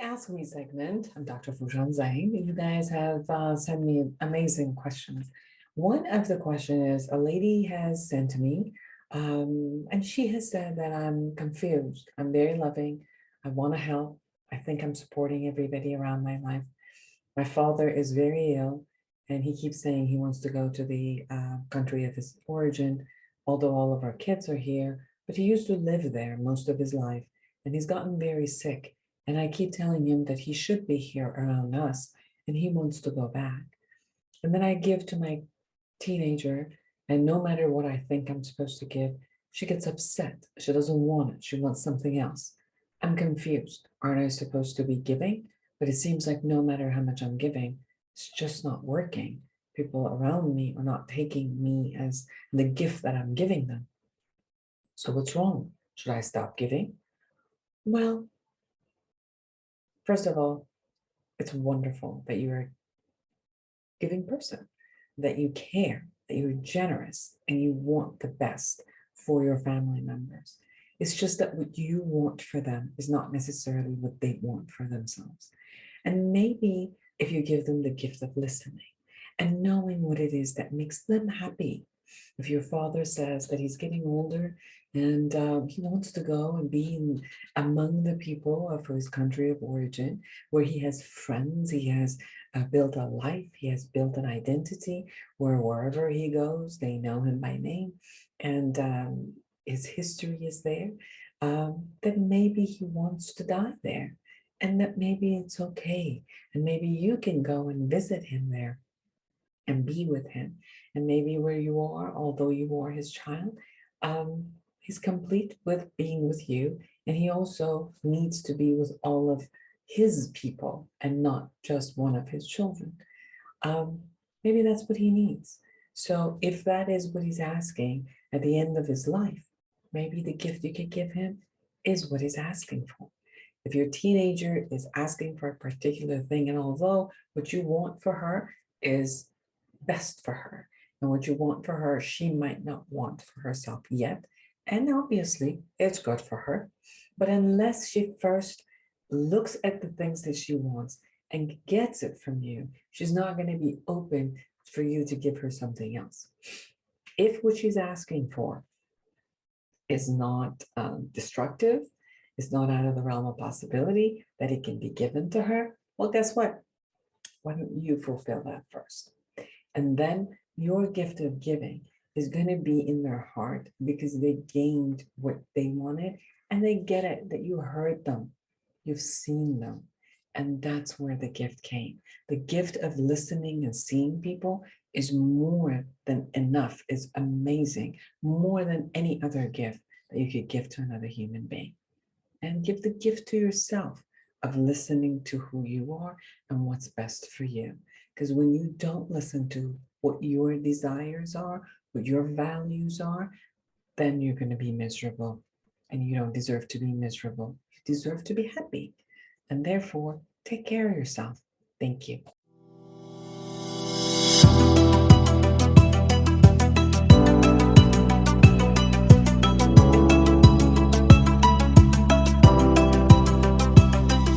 Ask Me segment. I'm Dr. Foojan. You guys have sent me amazing questions. One of the questions is a lady has sent to me, and she has said that I'm confused. I'm very loving. I want to help. I think I'm supporting everybody around my life. My father is very ill, and he keeps saying he wants to go to the country of his origin, although all of our kids are here. But he used to live there most of his life, and he's gotten very sick. And I keep telling him that he should be here around us, and he wants to go back. And then I give to my teenager, and no matter what I think I'm supposed to give, she gets upset. She doesn't want it. She wants something else. I'm confused. Aren't I supposed to be giving? But it seems like no matter how much I'm giving, it's just not working. People around me are not taking me as the gift that I'm giving them. So what's wrong? Should I stop giving? Well, first of all, it's wonderful that you're a giving person, that you care, that you're generous, and you want the best for your family members. It's just that what you want for them is not necessarily what they want for themselves. And maybe if you give them the gift of listening and knowing what it is that makes them happy. If your father says that he's getting older and he wants to go and be among the people of his country of origin, where he has friends, he has built a life, he has built an identity, where wherever he goes, they know him by name, and his history is there, then maybe he wants to die there. And that maybe it's okay. And maybe you can go and visit him there and be with him. And maybe where you are, although you are his child, he's complete with being with you. And he also needs to be with all of his people and not just one of his children. Um, Maybe that's what he needs. So if that is what he's asking at the end of his life, maybe the gift you could give him is what he's asking for. If your teenager is asking for a particular thing, and although what you want for her is best for her, and what you want for her, she might not want for herself yet, and obviously it's good for her, but unless she first looks at the things that she wants and gets it from you, she's not going to be open for you to give her something else. If what she's asking for is not destructive, is not out of the realm of possibility that it can be given to her, well, guess what? Why don't you fulfill that first? And then your gift of giving is going to be in their heart because they gained what they wanted and they get it that you heard them, you've seen them. And that's where the gift came. The gift of listening and seeing people is more than enough, is amazing, more than any other gift that you could give to another human being. And give the gift to yourself of listening to who you are and what's best for you. Because when you don't listen to what your desires are, what your values are, then you're going to be miserable. And you don't deserve to be miserable. You deserve to be happy. And therefore, take care of yourself. Thank you.